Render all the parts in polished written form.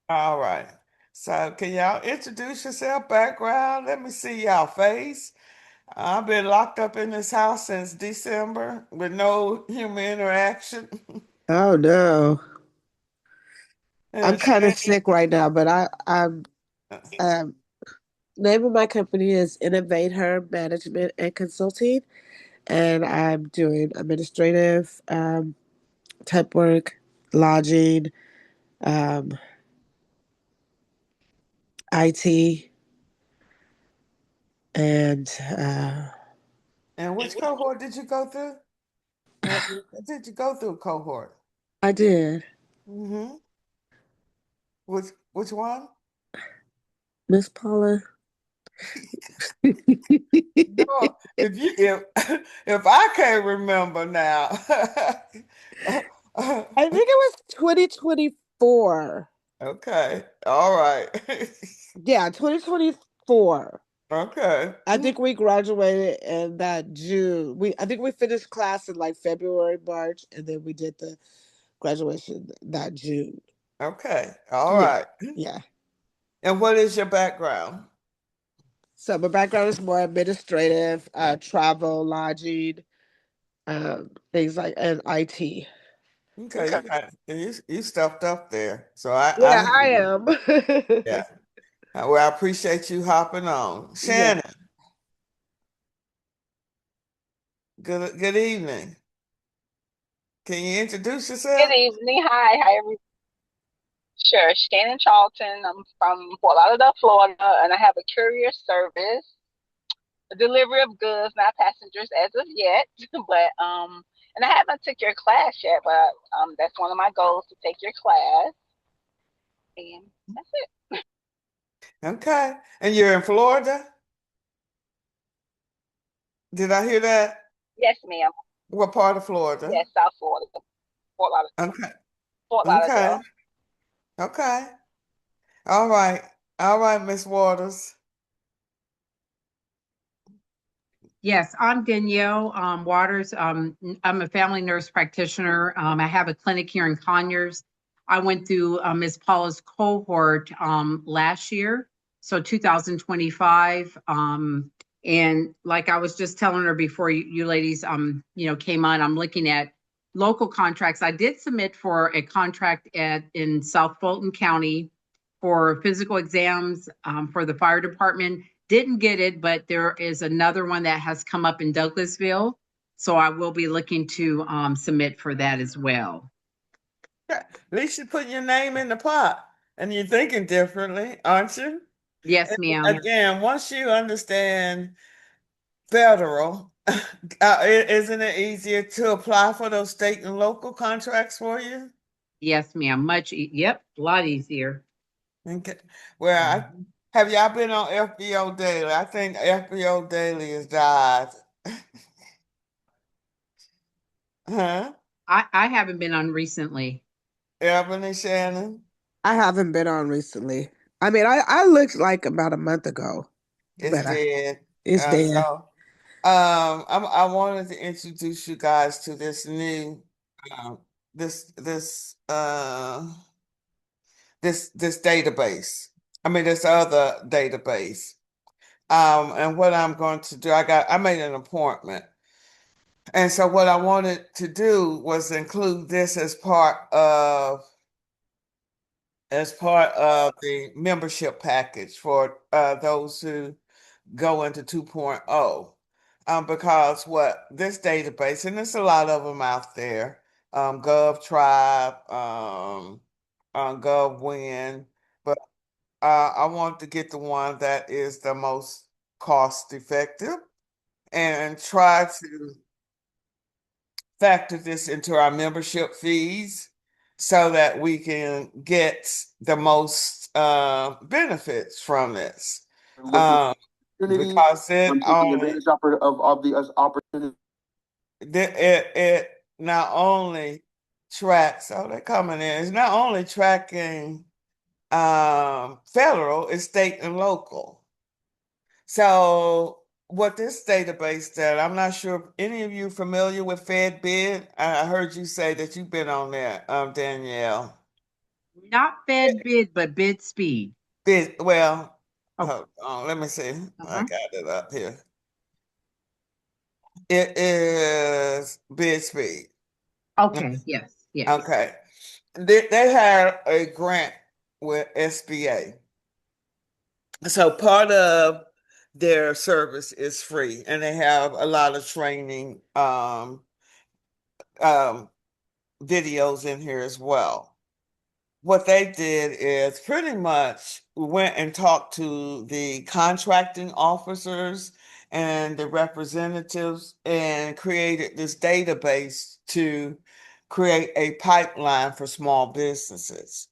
All right. So can y'all introduce yourself, background? Let me see y'all face. I've been locked up in this house since December with no human interaction. Oh no. I'm And kind of Shannon, sick right now, but I'm um name of my company is Innovate Her Management and Consulting, and I'm doing administrative type work, lodging, um, IT, and and which cohort did you go through? What did you go through cohort? I did. Mm-hmm. Which one? Miss Paula. No, if I can't remember now. I think it was 2024. Okay. All right. Yeah, 2024. Okay. I think we graduated in that June. I think we finished class in like February, March, and then we did the graduation that June. Okay. All Yeah, right. yeah. And what is your background? So my background is more administrative, travel, lodging, things like and IT. Okay, you stuffed up there. So Yeah, I hear I you. am. Yeah. Well, I appreciate you hopping on. Yeah. Shannon, good evening. Can you introduce Good yourself? evening. Hi, everyone. Sure, Shannon Charlton. I'm from Fort Lauderdale, Florida, and I have a courier service, a delivery of goods, not passengers as of yet. But and I haven't took your class yet, but that's one of my goals to take your class, and that's it. Okay. And you're in Florida? Did I hear that? Yes, ma'am. What part of Florida? Yes, South Florida, Fort Lauderdale. Okay. Fort Okay. Lauderdale. Okay. All right. All right, Miss Waters. Yes, I'm Danielle Waters. I'm a family nurse practitioner. I have a clinic here in Conyers. I went through Ms. Paula's cohort last year, so 2025. And like I was just telling her before you ladies, came on, I'm looking at local contracts. I did submit for a contract in South Fulton County for physical exams for the fire department. Didn't get it, but there is another one that has come up in Douglasville. So I will be looking to submit for that as well. At least you're putting your name in the pot and you're thinking differently, aren't you? Yes, And ma'am. again, once you understand federal, isn't it easier to apply for those state and local contracts for you? Yes, ma'am. Yep, a lot easier. Okay. Well, Mhm. have y'all been on FBO Daily? I think FBO Daily has died. Huh? I haven't been on recently. Ebony Shannon? I haven't been on recently. I mean, I looked like about a month ago, It's but dead. it's there. I wanted to introduce you guys to this new, um, this this this database. I mean, this other database. And what I'm going to do, I made an appointment, and so what I wanted to do was include this as part of the membership package for those who go into 2.0. Because what this database, and there's a lot of them out there, GovTribe, GovWin, but I want to get the one that is the most cost effective and try to factor this into our membership fees so that we can get the most benefits from this. Looking Um, opportunity, because it taking only advantage of the opportunity. it not only tracks, oh, they're coming in, it's not only tracking federal, it's state and local. So what this database did, I'm not sure if any of you familiar with FedBid. I heard you say that you've been on there, Danielle. Not Fed bid, but bid speed. Well, Oh, hold on, let me see. I uh-huh. got it up here. It is bid speed. Okay, yes, yes. Okay. They had a grant with SBA. So part of their service is free, and they have a lot of training um, videos in here as well. What they did is pretty much went and talked to the contracting officers and the representatives and created this database to create a pipeline for small businesses.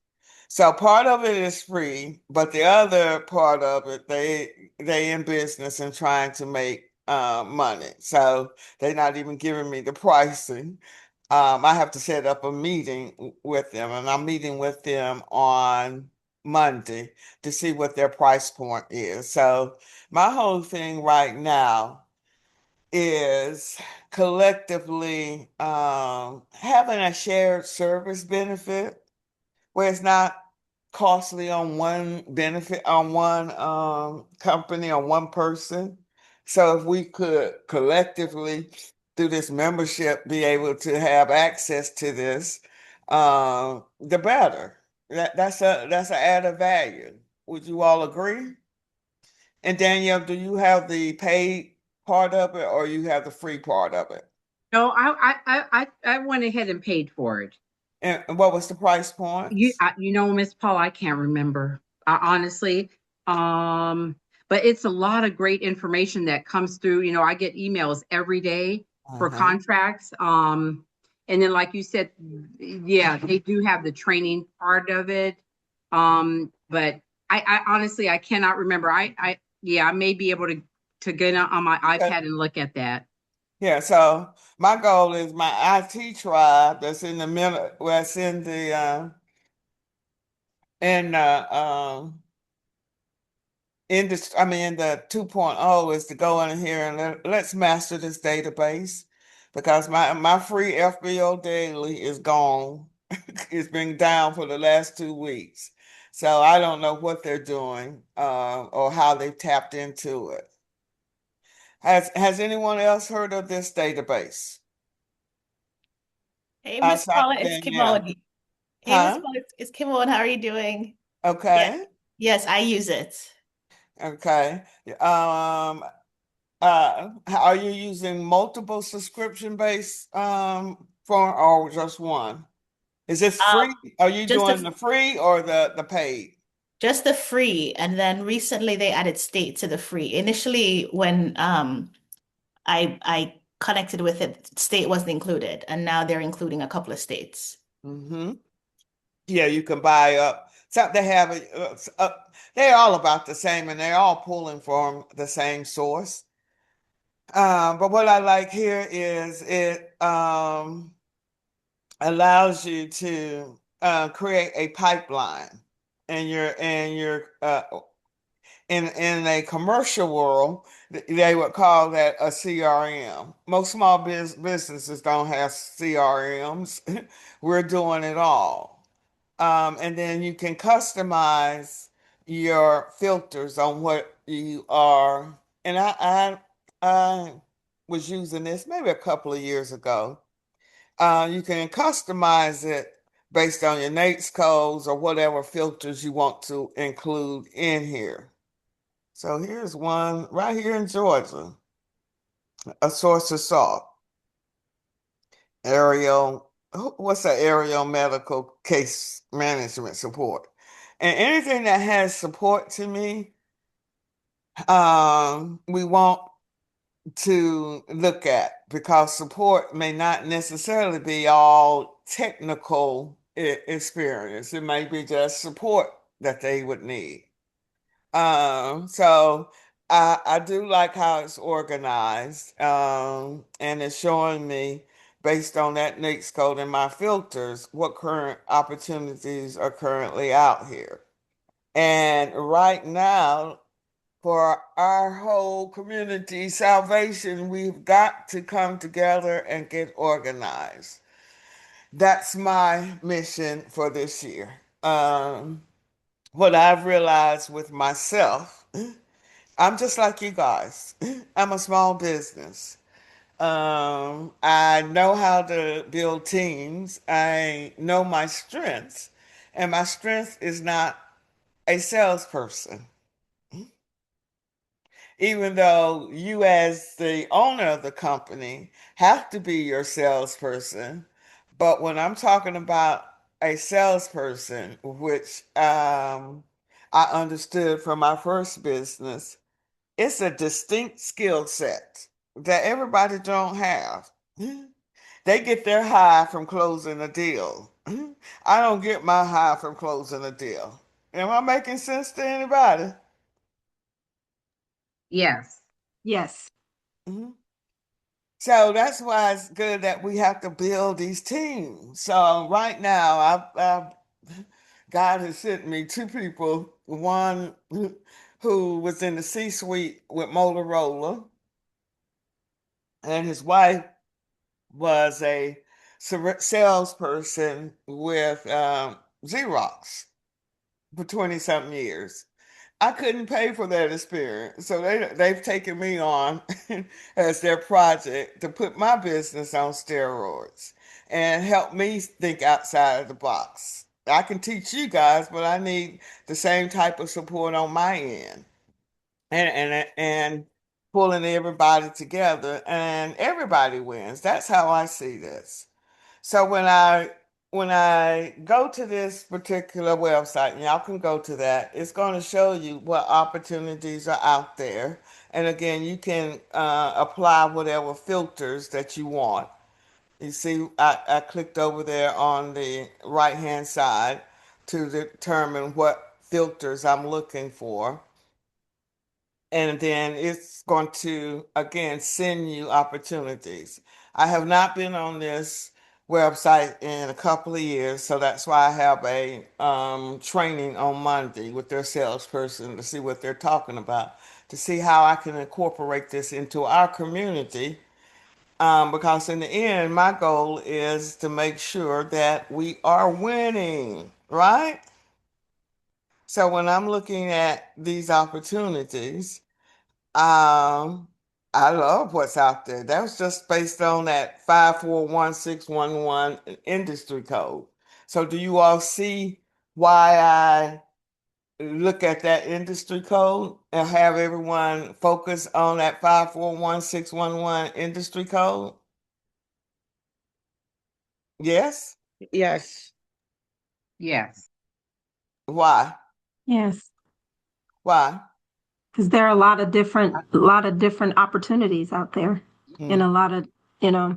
So part of it is free, but the other part of it, they in business and trying to make money. So they're not even giving me the pricing. I have to set up a meeting with them, and I'm meeting with them on Monday to see what their price point is. So my whole thing right now is collectively having a shared service benefit where it's not costly on one benefit on one company or one person. So if we could collectively through this membership be able to have access to this, the better. That's an added value. Would you all agree? And Danielle, do you have the paid part of it or you have the free part of it? No, I went ahead and paid for it. And what was the price points? Miss Paul, I can't remember, honestly. Um, but it's a lot of great information that comes through. I get emails every day for Uh-huh. contracts. And then, like you said, yeah, they do have the training part of it. But I honestly, I cannot remember. Yeah, I may be able to get on my iPad and look at that. Yeah, so my goal is my IT tribe that's in the middle, well, it's in industry, I mean the 2.0 is to go in here and let's master this database because my free FBO daily is gone. It's been down for the last 2 weeks. So I don't know what they're doing or how they've tapped into it. Has anyone else heard of this database? Hey, Miss Outside Paula, of it's Danielle? Kimon. Hey, Miss Huh? Paula, it's Kimon. How are you doing? Yes, Okay. yes, I use it. Okay. Are you using multiple subscription-based for or just one? Is this Um, free? Are you just doing the the free or the paid? just the free, and then recently they added state to the free. Initially, when I connected with it, state wasn't included, and now they're including a couple of states. Mm-hmm. Yeah, you can buy up. So they have it. They're all about the same, and they're all pulling from the same source. But what I like here is it allows you to create a pipeline, and you're in a commercial world, they would call that a CRM. Most small businesses don't have CRMs. We're doing it all. And then you can customize your filters on what you are. And I was using this maybe a couple of years ago. You can customize it based on your NAICS codes or whatever filters you want to include in here. So here's one right here in Georgia, a source of salt. Aerial, what's that? Aerial medical case management support. And anything that has support to me, we want to look at because support may not necessarily be all technical experience. It may be just support that they would need. So I do like how it's organized, and it's showing me based on that NAICS code and my filters what current opportunities are currently out here. And right now, for our whole community salvation, we've got to come together and get organized. That's my mission for this year. what I've realized with myself, I'm just like you guys. I'm a small business. I know how to build teams. I know my strengths, and my strength is not a salesperson. Even though you, as the owner of the company, have to be your salesperson. But when I'm talking about a salesperson, which I understood from my first business, it's a distinct skill set that everybody don't have. They get their high from closing a deal. I don't get my high from closing a deal. Am I making sense to anybody? Yes. Yes. Mhm. So that's why it's good that we have to build these teams. So right now, God has sent me two people. One who was in the C-suite with Motorola, and his wife was a salesperson with Xerox for 20 something years. I couldn't pay for that experience. So they've taken me on as their project to put my business on steroids and help me think outside of the box. I can teach you guys, but I need the same type of support on my end. And pulling everybody together and everybody wins. That's how I see this. So when I go to this particular website, and y'all can go to that, it's going to show you what opportunities are out there. And again, you can apply whatever filters that you want. You see, I clicked over there on the right-hand side to determine what filters I'm looking for. And then it's going to again send you opportunities. I have not been on this website in a couple of years, so that's why I have a training on Monday with their salesperson to see what they're talking about, to see how I can incorporate this into our community. Because in the end, my goal is to make sure that we are winning, right? So when I'm looking at these opportunities, um, I love what's out there. That was just based on that 541611 industry code. So do you all see why I look at that industry code and have everyone focus on that 541611 industry code? Yes? Yes. Yes. Why? Yes. Why? Because there are a lot of different opportunities out there, and a Hmm. lot of, you know,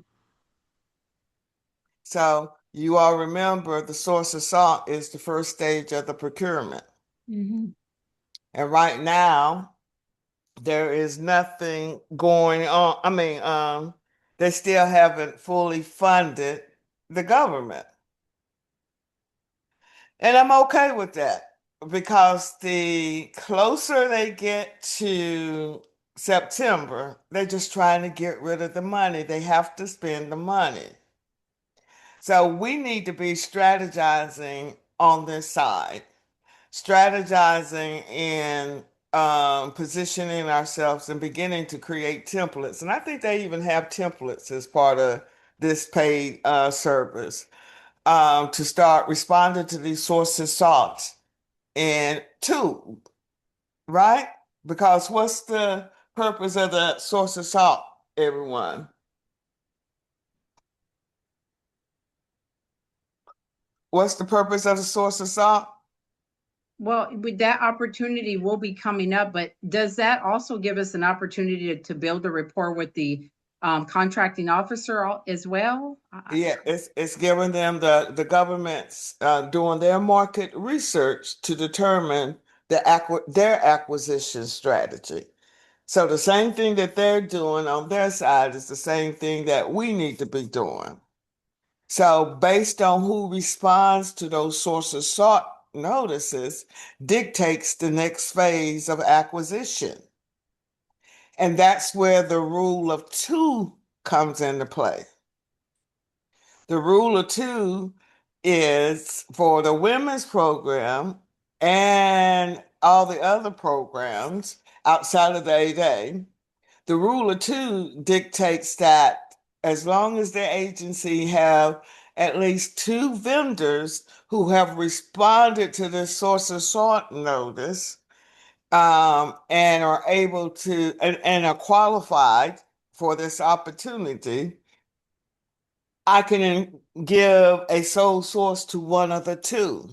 So you all remember the source of salt is the first stage of the procurement. mhm. And right now, there is nothing going on. I mean, they still haven't fully funded the government. And I'm okay with that because the closer they get to September, they're just trying to get rid of the money. They have to spend the money. So we need to be strategizing on this side, strategizing and positioning ourselves and beginning to create templates. And I think they even have templates as part of this paid service to start responding to these sources sought. And two, right? Because what's the purpose of the sources sought, everyone? What's the purpose of the sources sought? Well, with that opportunity will be coming up, but does that also give us an opportunity to build a rapport with the contracting officer as well? Yeah, it's giving them the government's doing their market research to determine their acquisition strategy. So the same thing that they're doing on their side is the same thing that we need to be doing. So based on who responds to those sources sought notices dictates the next phase of acquisition. And that's where the rule of two comes into play. The rule of two is for the women's program and all the other programs outside of the 8A. The Rule of Two dictates that as long as the agency have at least two vendors who have responded to the source of sort notice, and are able to and are qualified for this opportunity, I can give a sole source to one of the two.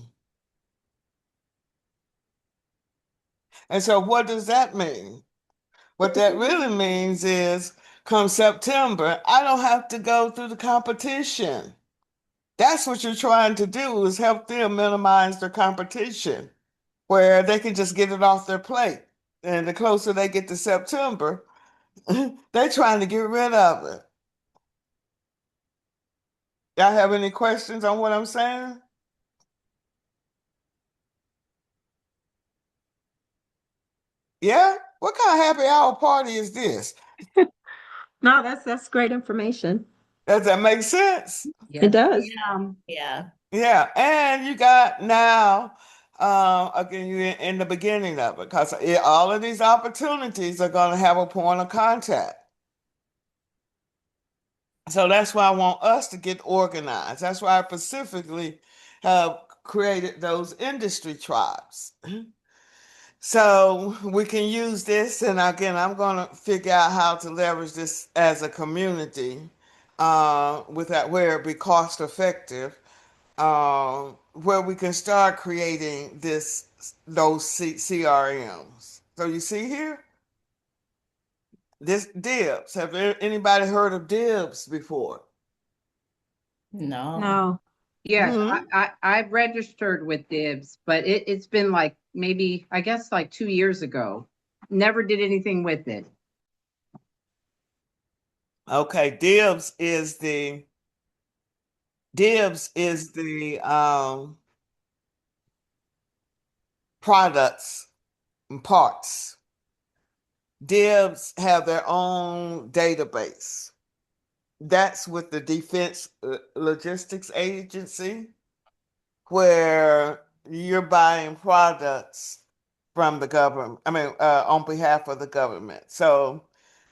And so what does that mean? What that really means is come September, I don't have to go through the competition. That's what you're trying to do, is help them minimize their competition, where they can just get it off their plate. And the closer they get to September, they're trying to get rid of it. Y'all have any questions on what I'm saying? Yeah? What kind of happy hour party is this? No, that's great information. Does that make sense? It does. Yeah. Yeah, and you got now, again, you're in the beginning of it, because all of these opportunities are going to have a point of contact. So that's why I want us to get organized. That's why I specifically have created those industry tribes. So we can use this, and again, I'm going to figure out how to leverage this as a community, with that where it be cost effective, where we can start creating those CRMs. So you see here, this Dibs. Have anybody heard of Dibs before? No. No. Yes, Mhm. I've registered with Dibs, but it's been like maybe, I guess, like 2 years ago. Never did anything with it. Okay, Dibs is the products and parts. Dibs have their own database. That's with the Defense Logistics Agency, where you're buying products from the government, I mean, on behalf of the government. So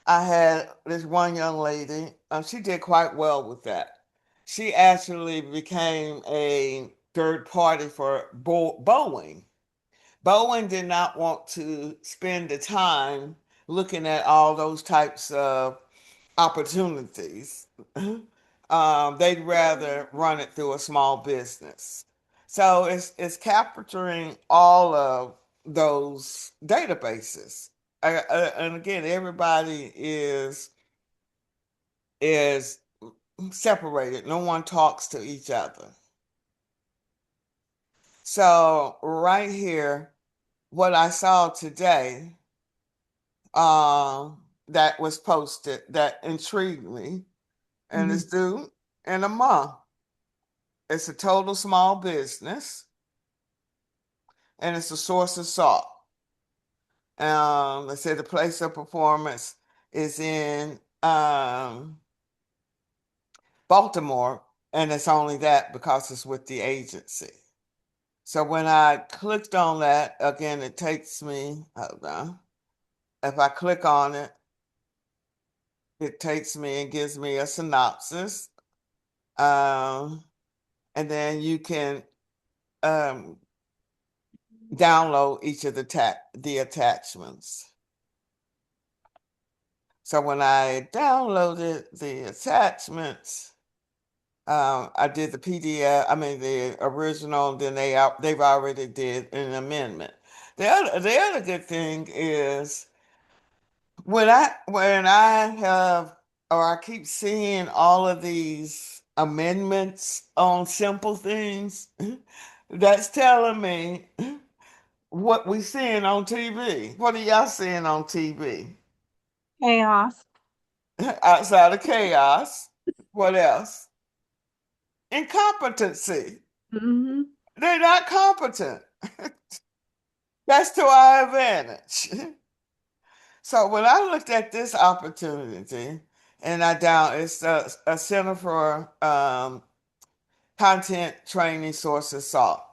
I had this one young lady, she did quite well with that. She actually became a third party for Boeing. Boeing did not want to spend the time looking at all those types of opportunities. They'd rather run it through a small business. So it's capturing all of those databases. And again, everybody is separated. No one talks to each other. So right here, what I saw today, that was posted that intrigued me, and it's due in a month. It's a total small business, and it's a source of salt. They say the place of performance is in Baltimore, and it's only that because it's with the agency. So when I clicked on that, again, it takes me, hold on. If I click on it, it takes me and gives me a synopsis. And then you can download each of the attachments. So when I downloaded the attachments, I did the PDF, I mean the original, then they've already did an amendment. The other good thing is when I have, or I keep seeing all of these amendments on simple things, that's telling me what we seeing on TV. What are y'all seeing on TV? Chaos. Outside of chaos, what else? Incompetency. Hmm. They're not competent. That's to our advantage. So when I looked at this opportunity, and it's a Center for content training sources sought.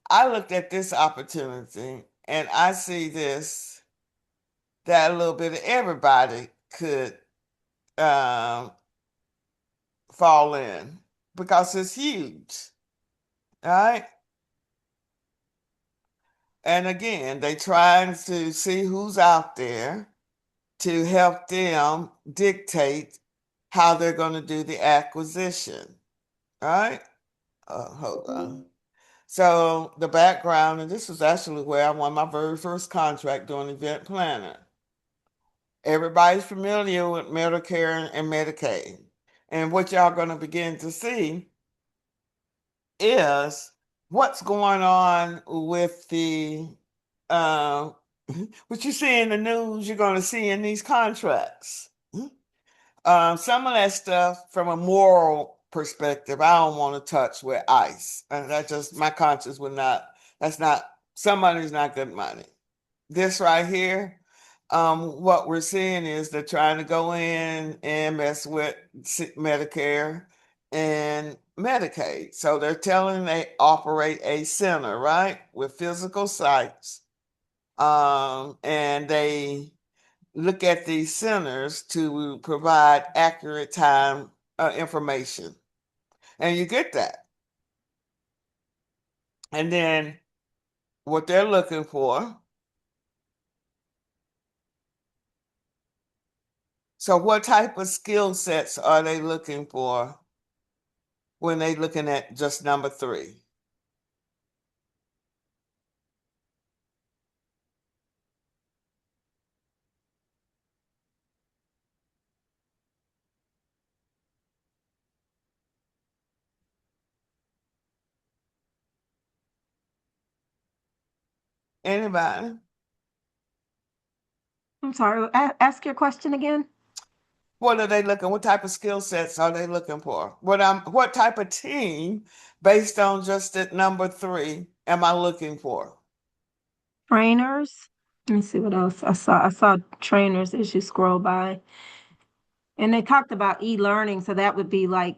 I looked at this opportunity and I see this that a little bit of everybody could um, fall in because it's huge. All right. And again, they trying to see who's out there to help them dictate how they're going to do the acquisition. All right. Hold on. So the background, and this was actually where I won my very first contract doing event planning. Everybody's familiar with Medicare and Medicaid. And what y'all going to begin to see is what's going on with the what you see in the news, you're going to see in these contracts. Some of that stuff from a moral perspective, I don't want to touch with ICE. And that just, my conscience would not, that's not, some money's not good money. This right here, what we're seeing is they're trying to go in and mess with Medicare and Medicaid. So they're telling they operate a center, right, with physical sites. And they look at these centers to provide accurate time information. And you get that. And then what they're looking for. So what type of skill sets are they looking for when they're looking at just number 3? Anybody? I'm sorry, ask your question again. What are they looking? What type of skill sets are they looking for? What type of team, based on just at number 3, am I looking for? Trainers. Let me see what else. I saw trainers as you scroll by. And they talked about e-learning, so that would be like,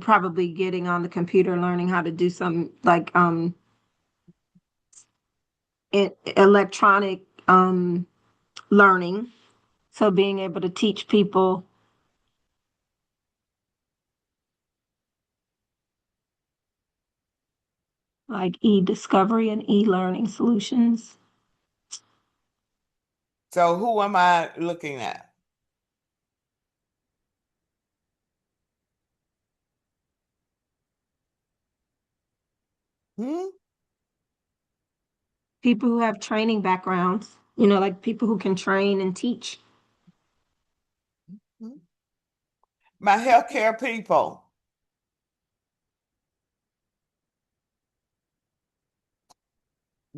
probably getting on the computer, learning how to do some like electronic learning. So being able to teach people like e-discovery and e-learning solutions. So who am I looking at? People who have training backgrounds, like people who can train and teach. My healthcare people.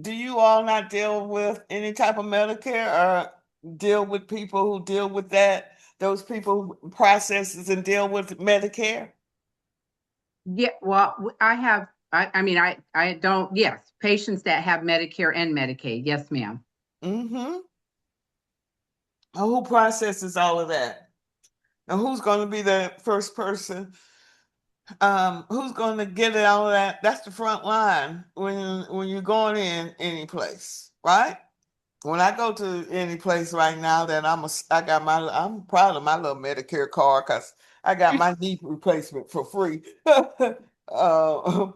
Do you all not deal with any type of Medicare or deal with people who deal with that, those people who processes and deal with Medicare? Yeah, well, I don't, yes, patients that have Medicare and Medicaid. Yes, ma'am. Mm-hmm. Who processes all of that? And who's going to be the first person? Who's going to get it all of that? That's the front line when you're going in any place, right? When I go to any place right now that I'm proud of my little Medicare card because I got my knee replacement for free. uh,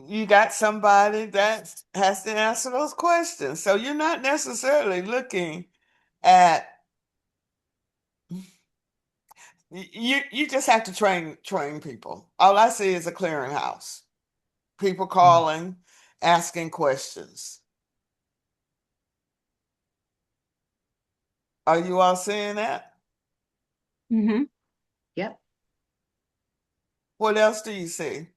you got somebody that has to answer those questions. So you're not necessarily looking at you just have to train people. All I see is a clearinghouse. People calling, asking questions. Are you all seeing that? Mm-hmm. Yep. What else do you see?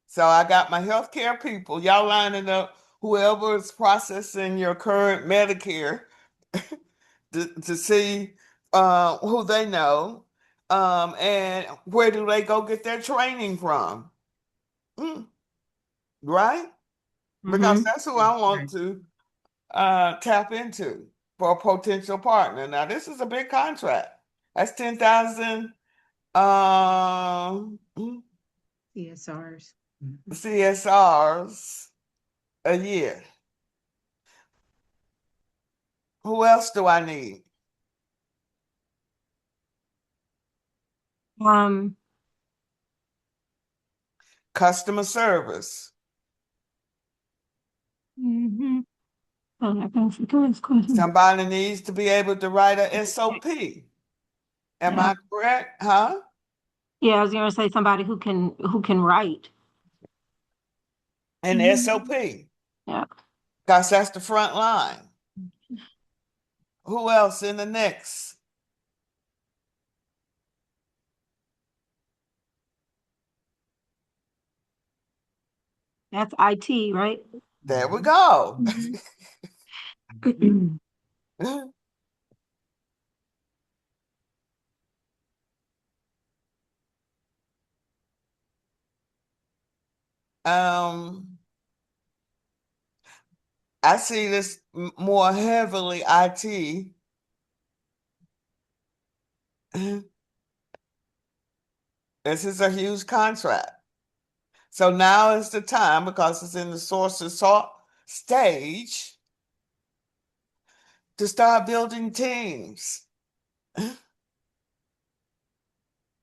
So I got my healthcare people. Y'all lining up whoever is processing your current Medicare to see who they know and where do they go get their training from. Right? Because Mm-hmm. that's who I want to tap into. for a potential partner. Now, this is a big contract. That's 10,000 CSRs. CSRs a year. Who else do I need? Customer service. Oh, I can forget his question. Somebody needs to be able to write a SOP. Am Yeah. I correct? Huh? Yeah, I was gonna say somebody who can write. An SOP. Yeah. Because that's the front line. Who else in the next? That's IT, right? There we go. I see this more heavily IT. This is a huge contract. So now is the time, because it's in the source to sort stage, to start building teams.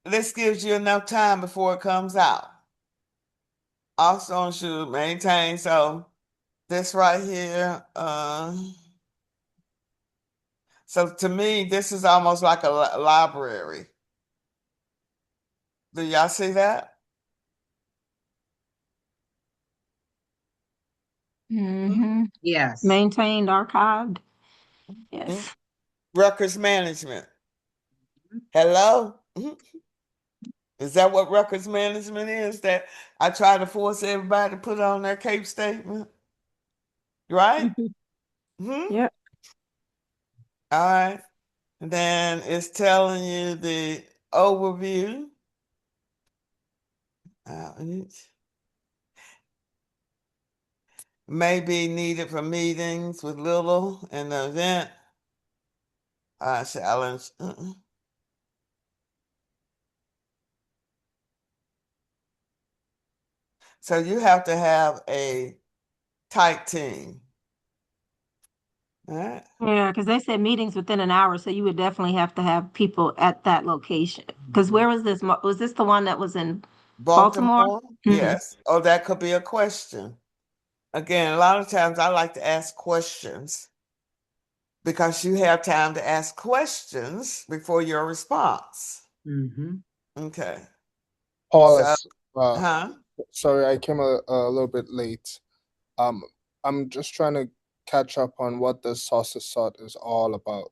This gives you enough time before it comes out. Also should maintain, so this right here, so to me, this is almost like a library. Do y'all see that? Yes. Maintained, archived. Yes. Records management. Hello? Is that what records management is? That I try to force everybody to put on their CAPE statement? Right? Yep. All right. And then it's telling you the overview. May be needed for meetings with Little and the event. Challenge. So you have to have a tight team. All right. Yeah, because they said meetings within an hour, so you would definitely have to have people at that location. Because where was this? Was this the one that was in Baltimore? Yes. Oh, that could be a question. Again, a lot of times I like to ask questions because you have time to ask questions before your response. Okay. Paulus, Huh? sorry, I came a little bit late. I'm just trying to catch up on what the sausage sort is all about.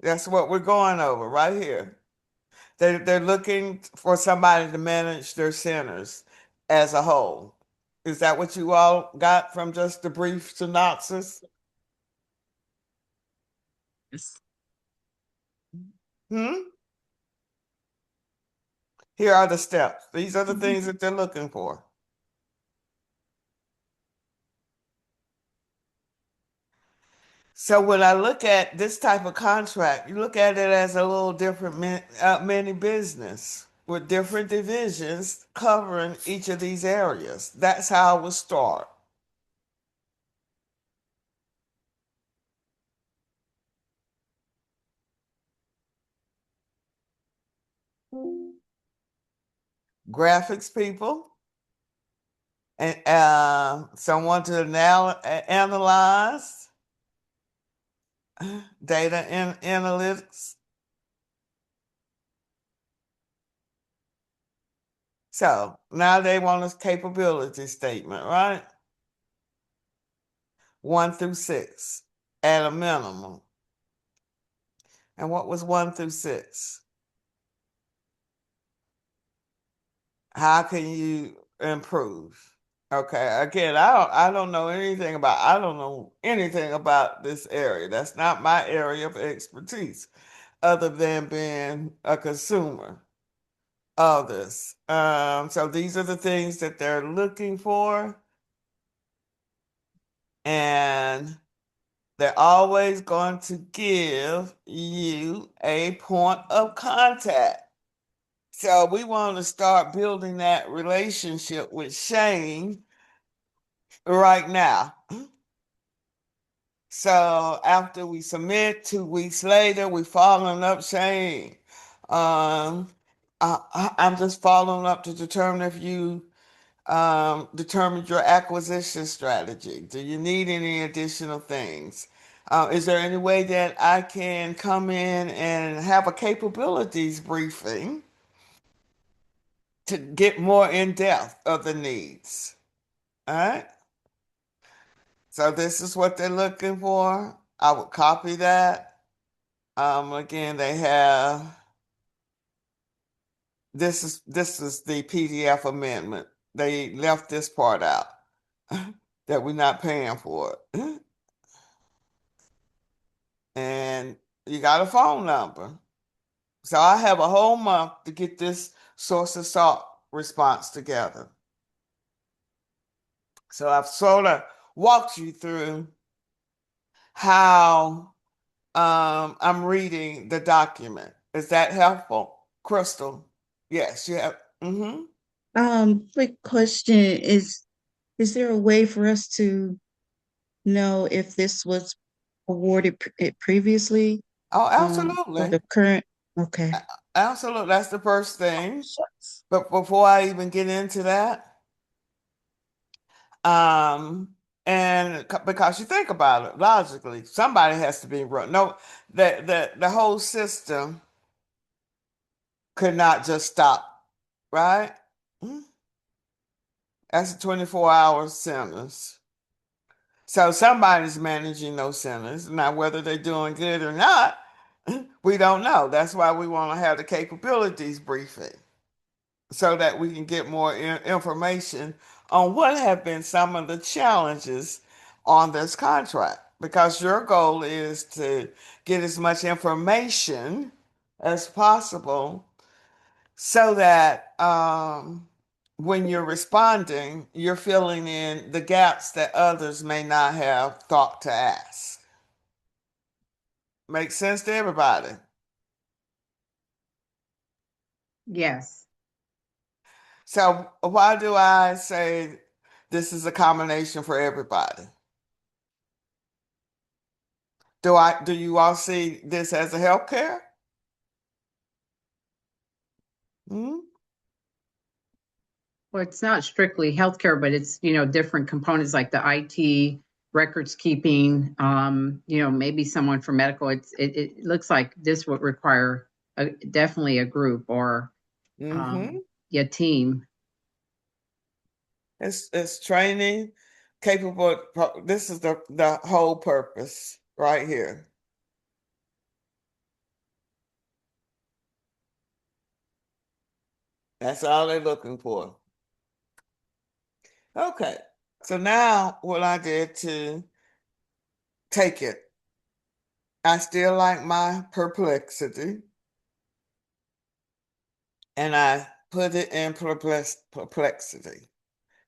That's what we're going over right here. They're looking for somebody to manage their centers as a whole. Is that what you all got from just the brief synopsis? Here are the steps. These are the things that they're looking for. So when I look at this type of contract, you look at it as a little different mini business with different divisions covering each of these areas. That's how it will start. Graphics people and someone to analyze data analytics. So now they want a capability statement, right? 1 through 6 at a minimum. And what was 1 through 6? How can you improve? Okay, again, I don't know anything about this area. That's not my area of expertise, other than being a consumer of this. So these are the things that they're looking for. And they're always going to give you a point of contact. So we want to start building that relationship with Shane right now. So after we submit, 2 weeks later, we following up, Shane. I'm just following up to determine if you determined your acquisition strategy. Do you need any additional things? Is there any way that I can come in and have a capabilities briefing to get more in depth of the needs? All right. So this is what they're looking for. I would copy that. Again, they have this is the PDF amendment. They left this part out that we're not paying for it. And you got a phone number. So I have a whole month to get this source of salt response together. So I've sort of walked you through how I'm reading the document. Is that helpful, Crystal? Yes, you have. Quick question is there a way for us to know if this was awarded previously? Oh, Or absolutely. the current, okay. Absolutely. That's the first thing. Shucks. But before I even get into that, and because you think about it logically, somebody has to be run. No, the whole system could not just stop, right? That's a 24-hour sentence. So somebody's managing those centers. Now, whether they're doing good or not, we don't know. That's why we want to have the capabilities briefing so that we can get more information on what have been some of the challenges on this contract. Because your goal is to get as much information as possible so that when you're responding, you're filling in the gaps that others may not have thought to ask. Makes sense to everybody? Yes. So why do I say this is a combination for everybody? Do you all see this as a healthcare? Hmm? Well, it's not strictly healthcare, but it's, different components like the IT, records keeping, maybe someone for medical. It looks like this would require definitely a group or a team. It's training capable. This is the whole purpose right here. That's all they're looking for. Okay, so now what I did to take it, I still like my perplexity, and I put it in perplexity.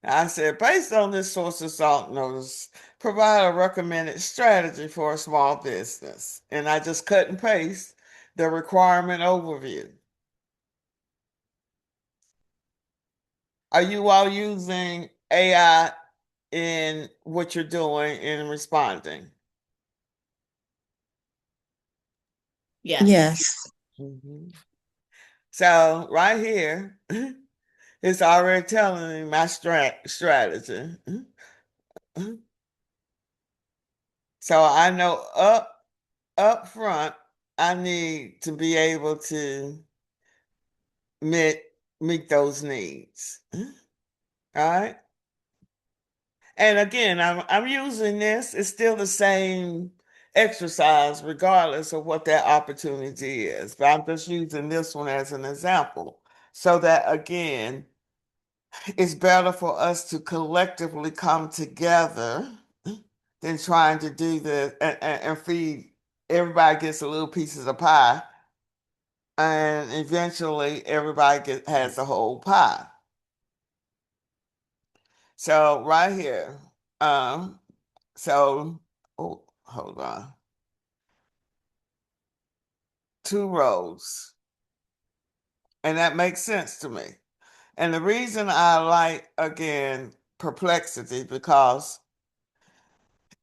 I said, based on this source of salt notice, provide a recommended strategy for a small business. And I just cut and paste the requirement overview. Are you all using AI in what you're doing in responding? Yes. Yes. So right here, it's already telling me my strategy. So I know up front, I need to be able to meet those needs. All right. And again, I'm using this. It's still the same exercise, regardless of what that opportunity is. But I'm just using this one as an example, so that again, it's better for us to collectively come together than trying to do this and feed everybody gets a little pieces of pie, and eventually everybody has the whole pie. So right here, so oh, hold on. 2 rows. And that makes sense to me. And the reason I like, again, Perplexity, because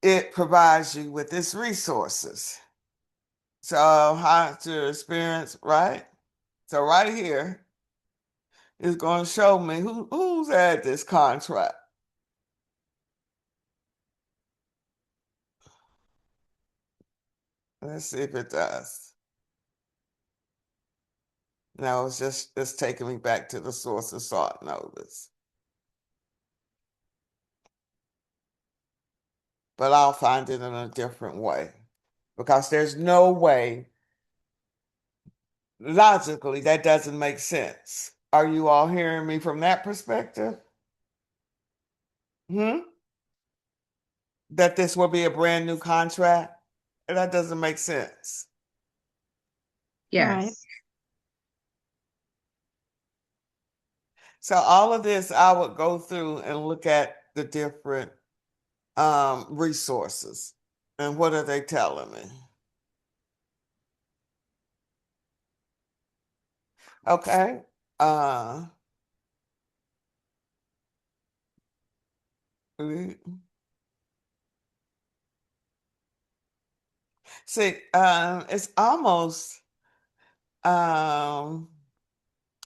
it provides you with its resources. So how to experience, right? So right here is going to show me who's had this contract. Let's see if it does. No, it's taking me back to the source of sought notice. But I'll find it in a different way, because there's no way, logically, that doesn't make sense. Are you all hearing me from that perspective? That this will be a brand new contract? That doesn't make sense. Yes. Right. So all of this, I would go through and look at the different resources and what are they telling me? Okay. See, it's almost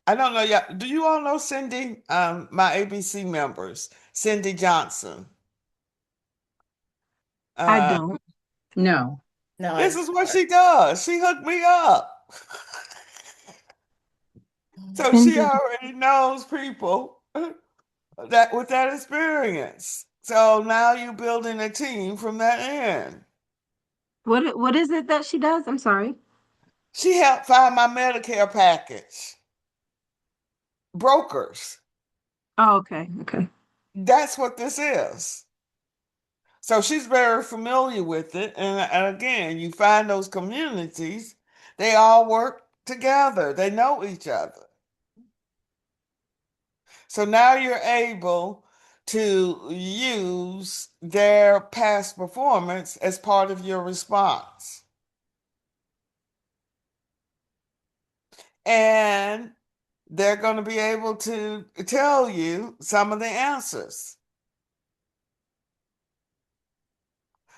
I don't know. Yeah, do you all know Cindy? My ABC members, Cindy Johnson. I don't. No. No, This is what she does. She hooked me up. So she Cindy. already knows people that with that experience. So now you're building a team from that end. What is it that she does? I'm sorry. She helped find my Medicare package. Brokers. Oh, okay. Okay. That's what this is. So she's very familiar with it. And again, you find those communities, they all work together, they know each other. So now you're able to use their past performance as part of your response. And they're going to be able to tell you some of the answers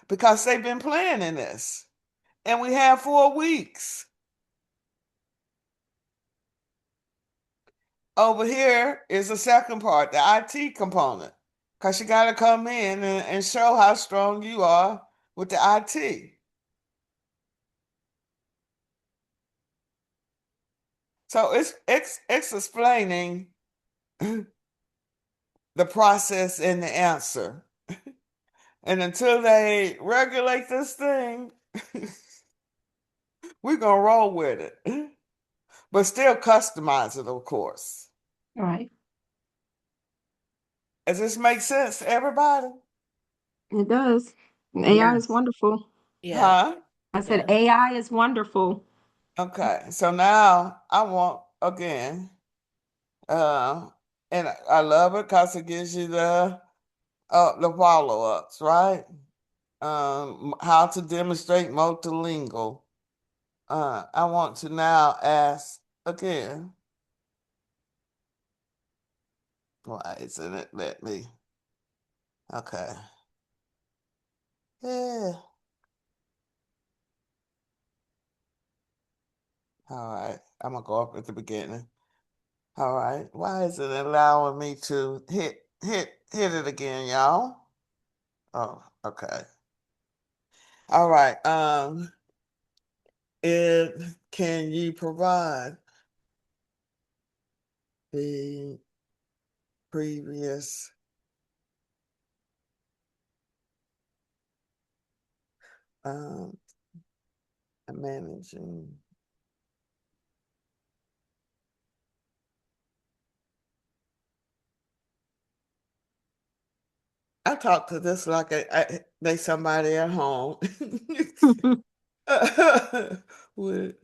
because they've been planning this. And we have 4 weeks. Over here is the second part, the IT component, because you got to come in and show how strong you are with the IT. So it's explaining the process and the answer. And until they regulate this thing, we're going to roll with it. But still customize it, of course. All right. Does this make sense to everybody? It does. AI is Yes. wonderful. yeah, Huh? I said yeah. AI is wonderful. Okay. So now I want, again, uh, and I love it because it gives you the follow-ups, right? How to demonstrate multilingual. I want to now ask again. Why isn't it let me? Okay. Yeah. All right. I'm gonna go up at the beginning. All right. Why isn't it allowing me to hit it again, y'all? Oh, okay. All right. Can you provide the previous um managing I talk to this like they somebody at home. Would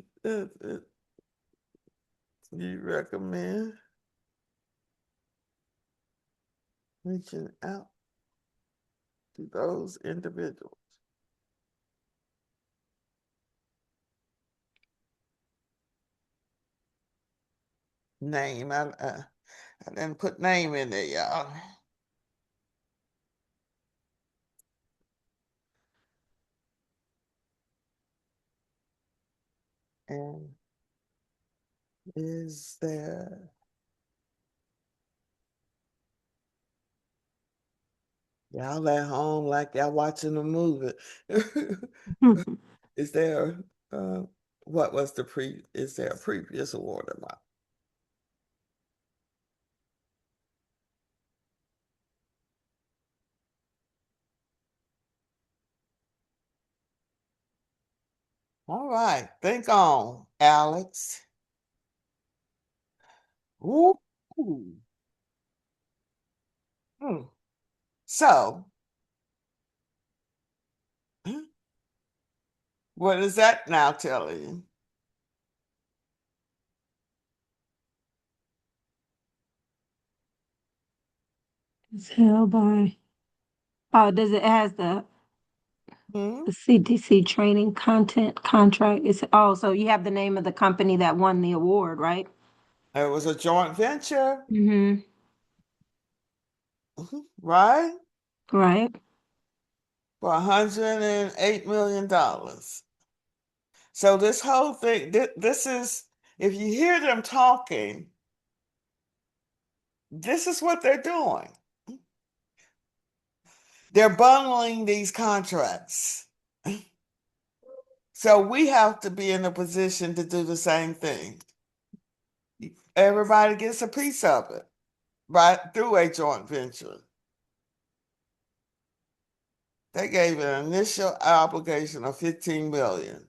you recommend reaching out to those individuals? name. I didn't put name in there, y'all. And is there? Y'all at home like y'all watching a movie. Is there what was is there a previous award amount? All right, think on, Alex. Ooh. Hmm. So, what is that now telling you? It's held by, oh, it has Hmm? the CDC training content contract. So you have the name of the company that won the award, right? It was a joint venture, Mm-hmm. right? Right. For $108 million. So this whole thing, this is, if you hear them talking, this is what they're doing. They're bundling these contracts. So we have to be in a position to do the same thing. Everybody gets a piece of it, right, through a joint venture. They gave an initial obligation of $15 million.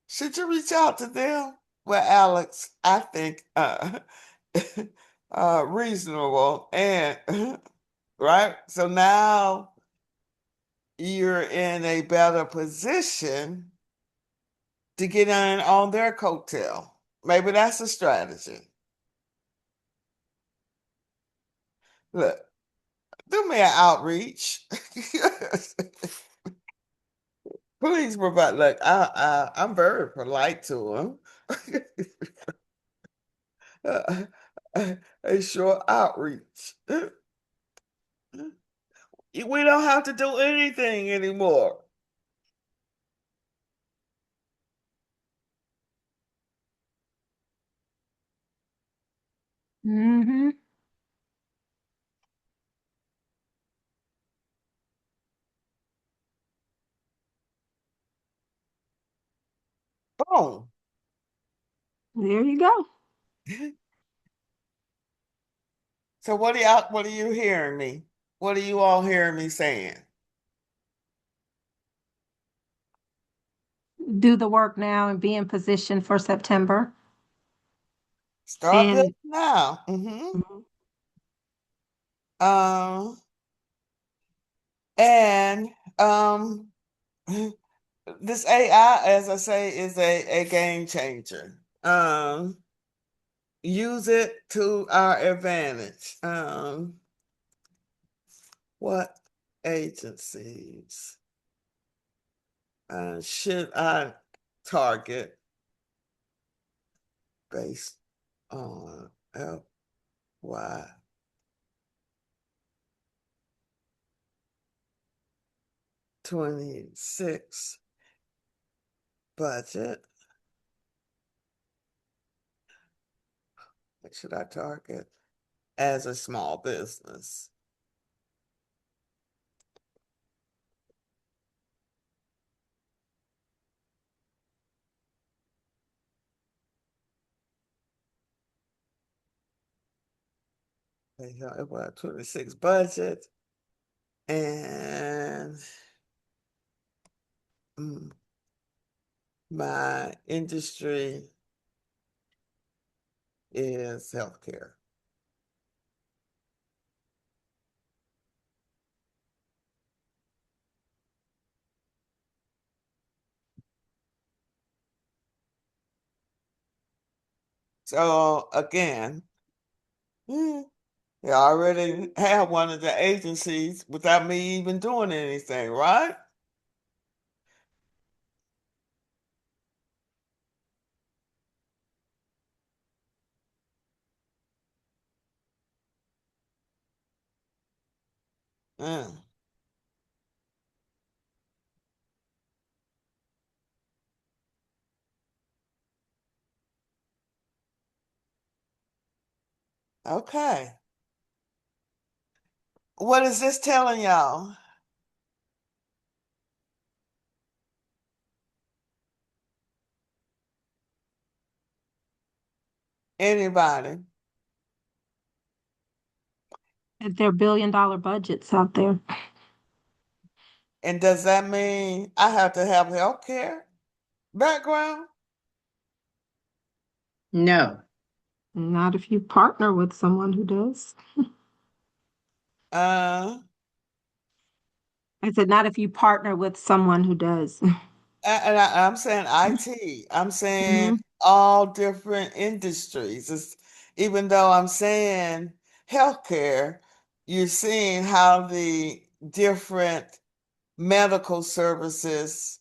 Should you reach out to them? Well, Alex, I think reasonable and right. So now you're in a better position to get in on their coattail. Maybe that's a strategy. Look, do me an outreach. Please provide. Look, I'm very polite to them. A short outreach. We don't have to do anything anymore. Mm-hmm. Boom. There you go. So what are you hearing me? What are you all hearing me saying? Do the work now and be in position for September. Start And building now. Um, and this AI, as I say, is a game changer. Use it to our advantage. What agencies should I target based on FY 26 budget? What should I target as a small business? FY 26 budget and my industry is healthcare. So again, you already have one of the agencies without me even doing anything, right? Mm. Okay. What is this telling y'all? Anybody? That there are billion-dollar budgets out there. And does that mean I have to have health care background? No. Not if you partner with someone who does. Uh, I said, not if you partner with someone who does. I'm saying IT. I'm saying Mhm. all different industries. Even though I'm saying healthcare, you're seeing how the different medical services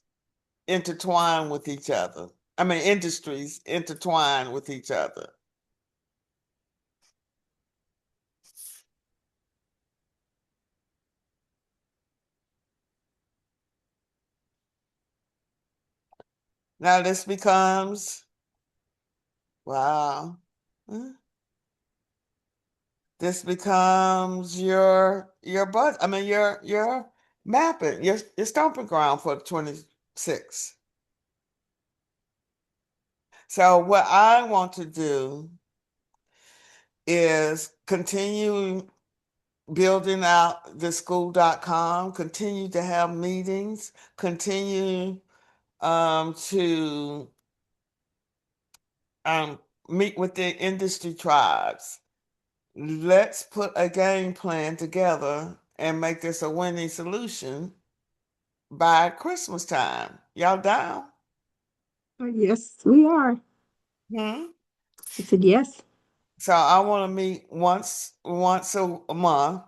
intertwine with each other. I mean, industries intertwine with each other. Now this becomes, wow. Hmm. This becomes your budget. I mean your mapping, your stomping ground for 26. So what I want to do is continue building out the school.com, continue to have meetings, continue to meet with the industry tribes. Let's put a game plan together and make this a winning solution by Christmas time. Y'all down? Yes, we are. Hmm? I said, yes. So I want to meet once a month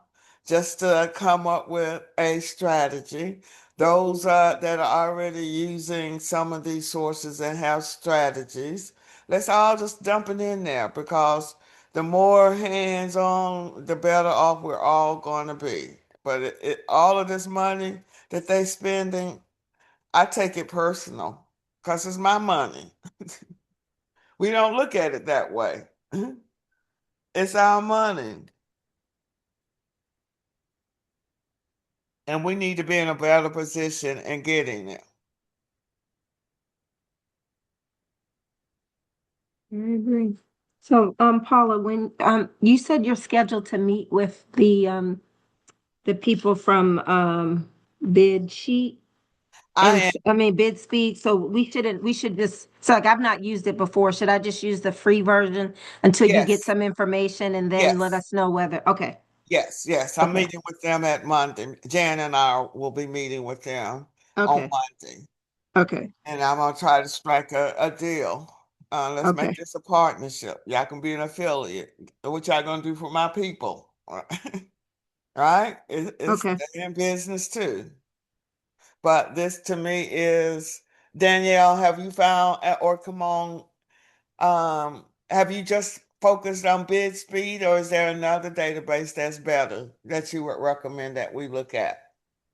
just to come up with a strategy. Those that are already using some of these sources and have strategies, let's all just dump it in there because the more hands-on, the better off we're all going to be. But all of this money that they spending, I take it personal because it's my money. We don't look at it that way. It's our money. And we need to be in a better position in getting it. I agree. So, Paula, when you said you're scheduled to meet with the people from Bid Sheet I and am, I mean Bid Speed. So we should just so like I've not used it before. Should I just use the free version until you get yes, some information and then let yes, us know whether okay. yes. I'm Okay. meeting with them at Monday. Jan and I will be meeting with them on Okay. Monday. Okay. And I'm gonna try to strike a deal. Let's make Okay. this a partnership. Y'all can be an affiliate. What y'all gonna do for my people? Right? It's Okay. they in business too. But this to me is Danielle, have you found or come on, have you just focused on bid speed or is there another database that's better that you would recommend that we look at?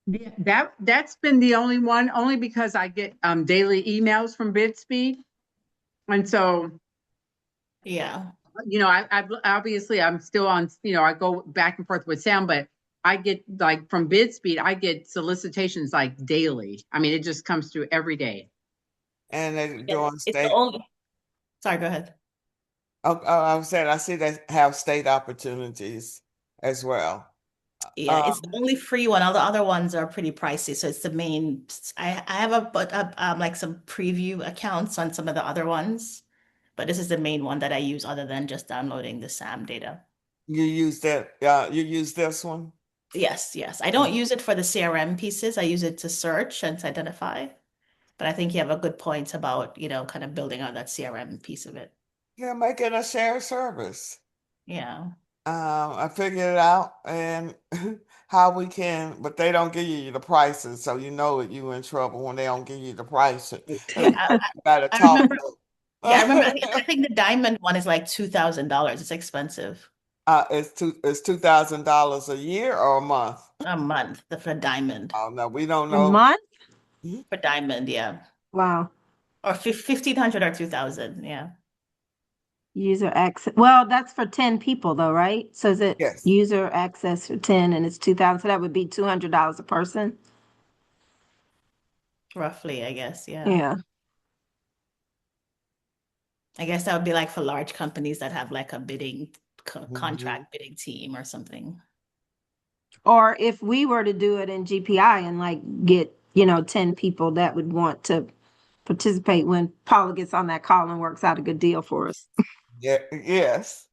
Yeah, that's been the only one, only because I get daily emails from BidSpeed. And so, Yeah. I obviously I'm still on, I go back and forth with Sam, but I get like from BidSpeed, I get solicitations like daily. I mean, it just comes through every day. And they're Yeah. doing It's the state. only, sorry, go ahead. I said I see they have state opportunities as well. Yeah, Um, it's the only free one. All the other ones are pretty pricey. So it's the main. I have like some preview accounts on some of the other ones, but this is the main one that I use other than just downloading the SAM data. you use that. You use this one. Yes, yes. I don't use it for the CRM pieces. I use it to search and to identify. But I think you have a good point about, kind of building out that CRM piece of it. Yeah, make it a shared service. Yeah. I figured it out and how we can, but they don't give you the prices, so you know that you in trouble when they don't give you the prices. Yeah. You gotta I talk remember. to. Yeah, I remember. I think the diamond one is like $2,000. It's expensive. It's $2,000 a year or a month? A month for diamond. Oh no, we don't A know. month? For diamond, yeah. Wow. Or 1,500 or 2,000, yeah. User access. Well, that's for 10 people though, right? So is it Yes. user access for 10 and it's 2,000? So that would be $200 a person? Roughly, I guess, yeah. Yeah. I guess that would be like for large companies that have like a bidding Mhm. contract bidding team or something. Or if we were to do it in GPI and like get, 10 people that would want to participate when Paula gets on that call and works out a good deal for us. Yeah, yes.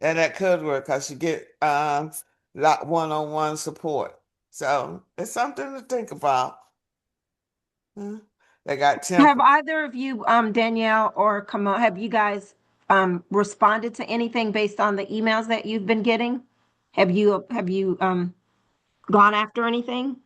And that could work because you get lot one-on-one support. So it's something to think about. They got Have temp. either of you, Danielle or Kamal, have you guys responded to anything based on the emails that you've been getting? Have you gone after anything?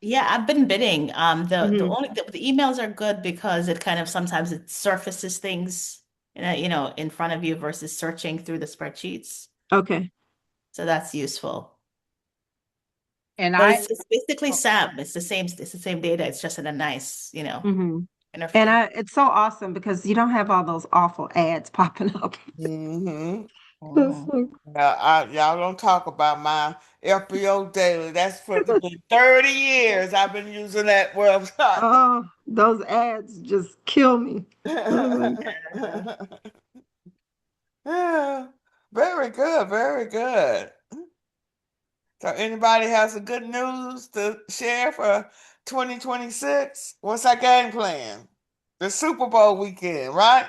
Yeah, I've been bidding. The Mhm. only the emails are good because it kind of sometimes it surfaces things, in front of you versus searching through the spreadsheets. Okay. So that's useful. And But I, it's basically SAM. It's the same data. It's just in a nice, Mhm. And interface. it's so awesome because you don't have all those awful ads popping up. Mm-hmm. It's Mhm. like, Y'all don't talk about my FBO Daily. That's for the 30 years I've been using that website. oh, those ads just kill me. I'm like, Yeah, very good, very good. So anybody has some good news to share for 2026? What's our game plan? The Super Bowl weekend, right?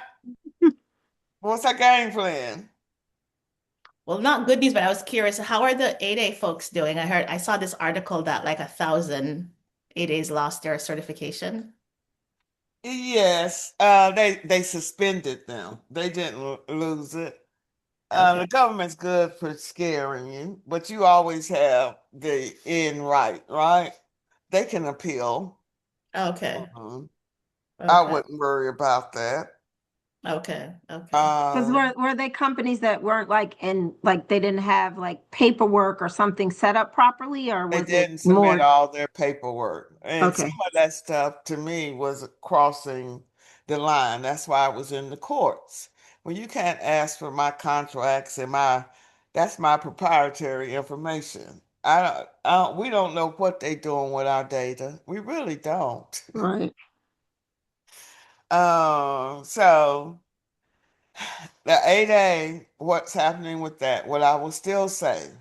What's our game plan? Well, not good news, but I was curious, how are the 8A folks doing? I saw this article that like 1,000 8As lost their certification. Yes, they suspended them. They didn't lose it. Okay. The government's good for scaring you, but you always have the end right? They can appeal. Okay. Mhm. I Okay. wouldn't worry about that. Okay. Okay. because Um, were they companies that weren't like they didn't have like paperwork or something set up properly, or they was it didn't submit more? all their paperwork, and some Okay, of that stuff to me was crossing the line. That's why I was in the courts. Well, you can't ask for my contracts and that's my proprietary information. We don't know what they're doing with our data. We really don't. right. So the 8A, what's happening with that? What I will still say,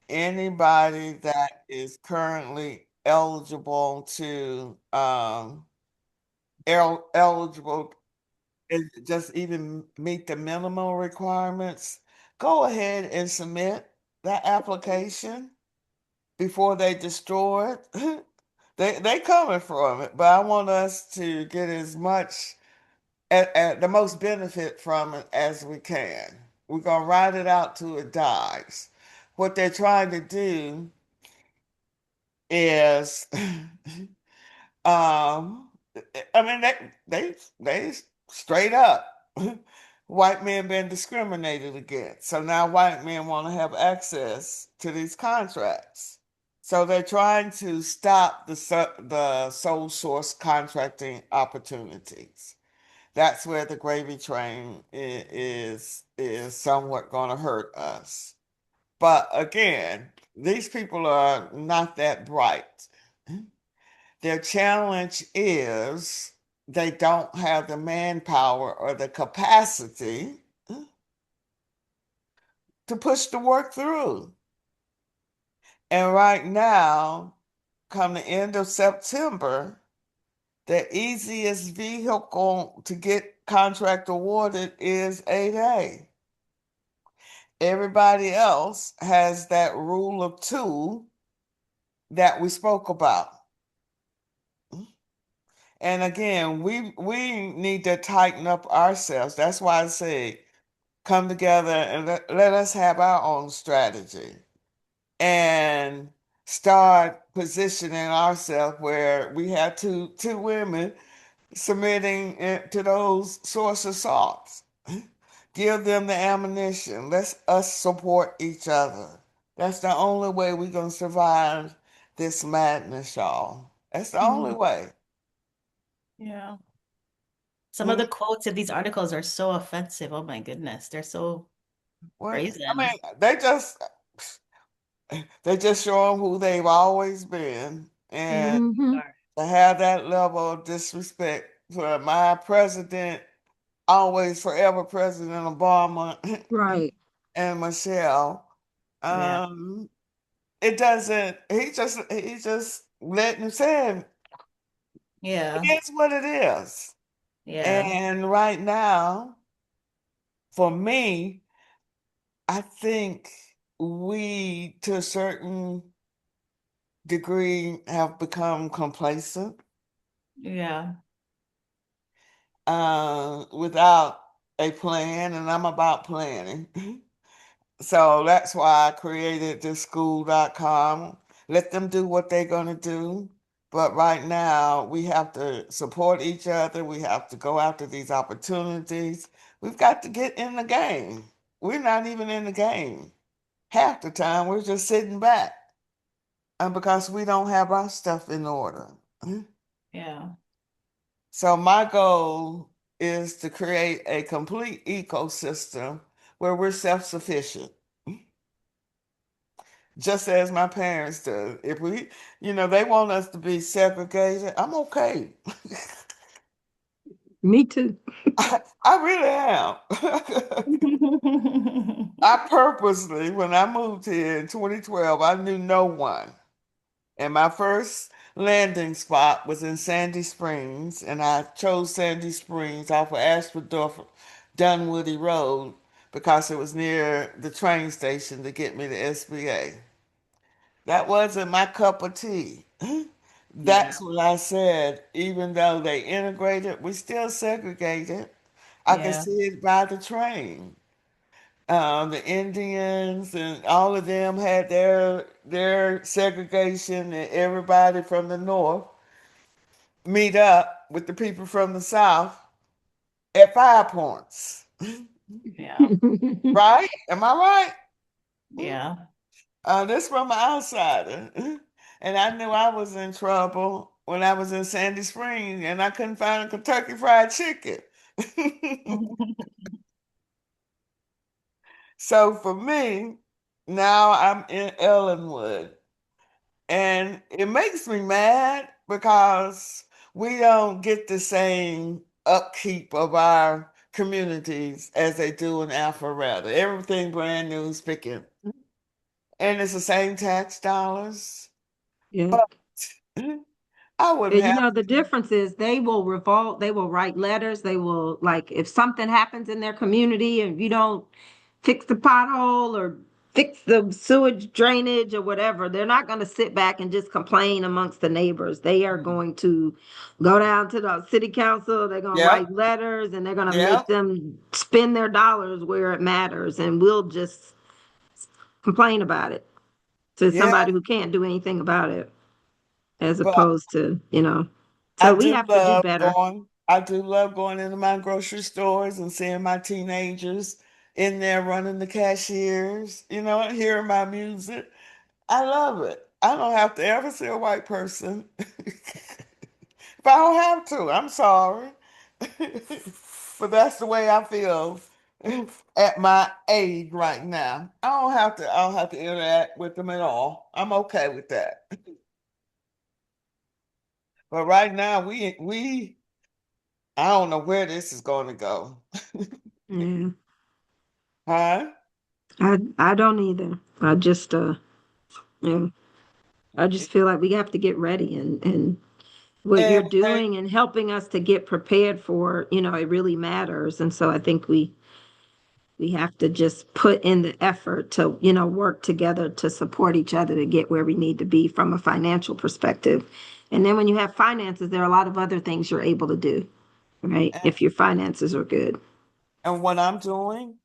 anybody that is currently eligible to eligible and just even meet the minimum requirements, go ahead and submit that application before they destroy it. They coming from it, but I want us to get as much at the most benefit from it as we can. We're gonna ride it out till it dies. What they're trying to do is um I mean they straight up white men been discriminated against. So now white men want to have access to these contracts. So they're trying to stop the sole source contracting opportunities. That's where the gravy train is somewhat going to hurt us. But again, these people are not that bright. Their challenge is they don't have the manpower or the capacity to push the work through. And right now, come the end of September, the easiest vehicle to get contract awarded is 8A. Everybody else has that rule of two that we spoke about. And again, we need to tighten up ourselves. That's why I say come together and let us have our own strategy and start positioning ourselves where we have two women submitting to those source assaults. Give them the ammunition. Let's us support each other. That's the only way we're gonna survive this madness, y'all. That's the only way. Yeah. Some of the quotes in these articles are so offensive. Oh my goodness. They're so Well, brazen. I mean, they just show them who they've always been, and Mhm. to have that level of disrespect for my president, always forever President Obama Right. and Michelle. Yeah. It doesn't. He just letting him say Yeah. it is what it is. Yeah. And right now, for me, I think we, to a certain degree, have become complacent Yeah. without a plan, and I'm about planning. So that's why I created this school.com. Let them do what they're going to do. But right now, we have to support each other. We have to go after these opportunities. We've got to get in the game. We're not even in the game. Half the time, we're just sitting back. And because we don't have our stuff in order. Yeah. So my goal is to create a complete ecosystem where we're self-sufficient. Just as my parents do. If we, they want us to be segregated, I'm okay. Me too. I really am. I purposely, when I moved here in 2012, I knew no one. And my first landing spot was in Sandy Springs, and I chose Sandy Springs off of Ashford Dunwoody Road because it was near the train station to get me to SBA. That wasn't my cup of tea. That's what I said. Even though they integrated, we still segregated. I can Yeah. see it by the train. The Indians and all of them had their segregation, and everybody from the north meet up with the people from the south at 5 Points. Yeah. Right? Am I right? Yeah. This from an outsider. And I knew I was in trouble when I was in Sandy Springs and I couldn't find a Kentucky Fried Chicken. So for me, now I'm in Ellenwood. And it makes me mad because we don't get the same upkeep of our communities as they do in Alpharetta. Everything brand new is picking. And it's the same tax dollars. Yeah. But I wouldn't And have the difference is they will revolt, they will write letters, they will, like, if something happens in their community and you don't fix the pothole or fix the sewage drainage or whatever, they're not going to sit back and just complain amongst the neighbors. They are going to go down to the city council, they're going to Yep, write letters, and they're going to yep, make them spend their dollars where it matters, and we'll just complain about it to yeah. somebody who can't do anything about it, as But opposed to, so we have to do better. I do love going into my grocery stores and seeing my teenagers in there running the cashiers, and hearing my music. I love it. I don't have to ever see a white person. If I don't have to, I'm sorry. But that's the way I feel at my age right now. I don't have to interact with them at all. I'm okay with that. But right now I don't know where this is going to go. Yeah, Huh? I don't either. I just yeah, I just feel like we have to get ready, and what you're And doing and helping us to get prepared for, it really matters. And so I think we have to just put in the effort to, work together to support each other to get where we need to be from a financial perspective. And then when you have finances, there are a lot of other things you're able to do, right? If your finances are good. and what I'm doing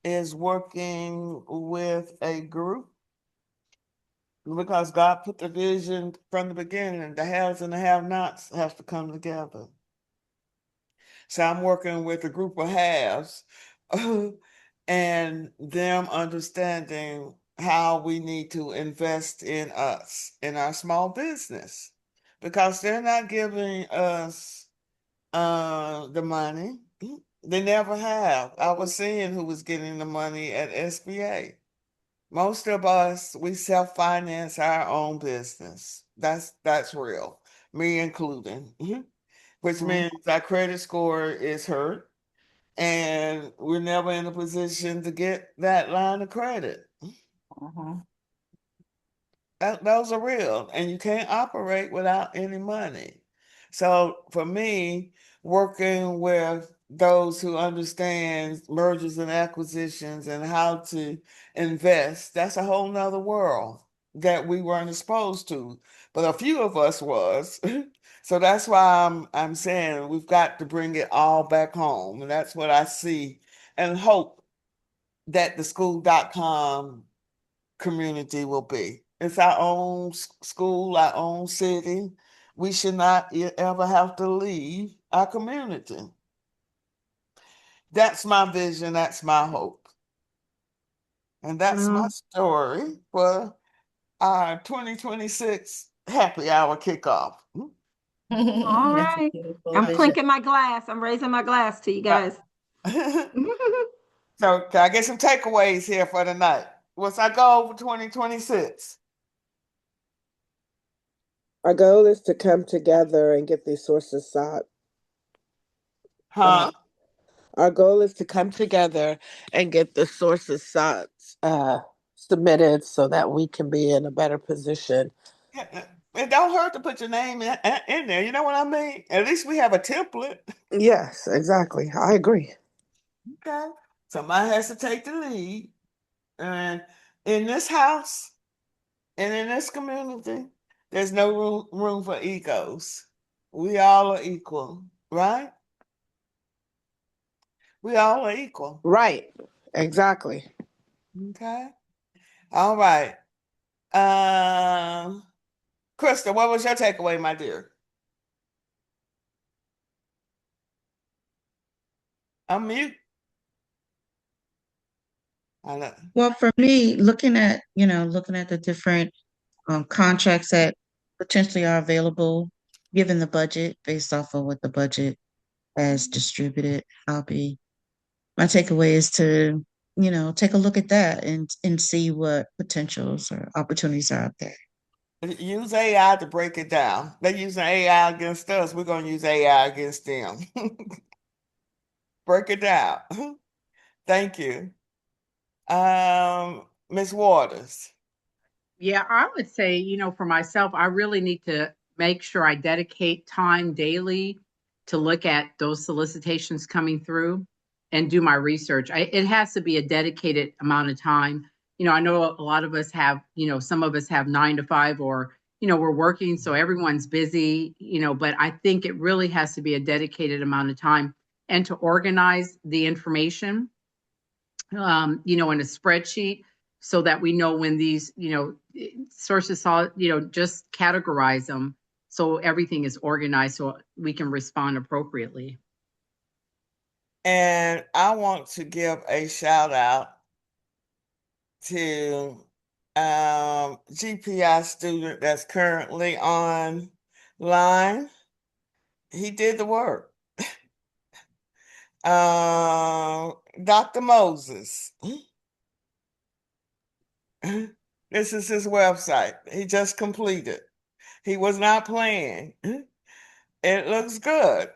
is working with a group because God put the vision from the beginning. The haves and the have-nots have to come together. So I'm working with a group of haves and them understanding how we need to invest in us, in our small business, because they're not giving us the money. They never have. I was seeing who was getting the money at SBA. Most of us, we self-finance our own business. That's real, me including, which means our credit score is hurt, and we're never in a position to get that line of credit. Those are real, and you can't operate without any money. So for me, working with those who understand mergers and acquisitions and how to invest, that's a whole nother world that we weren't exposed to, but a few of us was. So that's why I'm saying we've got to bring it all back home, and that's what I see and hope that the school.com community will be. It's our own school, our own city. We should not ever have to leave our community. That's my vision. That's my hope. And that's my story for our 2026 happy hour kickoff. All right. I'm clinking my glass. I'm raising my glass to you guys. So can I get some takeaways here for tonight? What's our goal for 2026? Our goal is to come together and get these sources sought. Huh? Our goal is to come together and get the sources sought submitted so that we can be in a better position. It don't hurt to put your name in there. You know what I mean? At least we have a template. Yes, exactly. I agree. Okay. Somebody has to take the lead. And in this house and in this community, there's no room for egos. We all are equal, right? We all are equal. Right. Exactly. Okay. All right. Krista, what was your takeaway, my dear? Unmute. I know. Well, for me, looking at the different contracts that potentially are available, given the budget, based off of what the budget has distributed, my takeaway is to, take a look at that and see what potentials or opportunities are out there. Use AI to break it down. They're using AI against us. We're going to use AI against them. Break it down. Thank you. Ms. Waters. Yeah, I would say, for myself, I really need to make sure I dedicate time daily to look at those solicitations coming through and do my research. It has to be a dedicated amount of time. I know a lot of us have, some of us have 9 to 5 or, we're working, so everyone's busy, but I think it really has to be a dedicated amount of time and to organize the information, in a spreadsheet so that we know when these, sources saw, just categorize them so everything is organized so we can respond appropriately. And I want to give a shout out to GPI student that's currently online. He did the work. Dr. Moses. This is his website. He just completed. He was not playing. It looks good.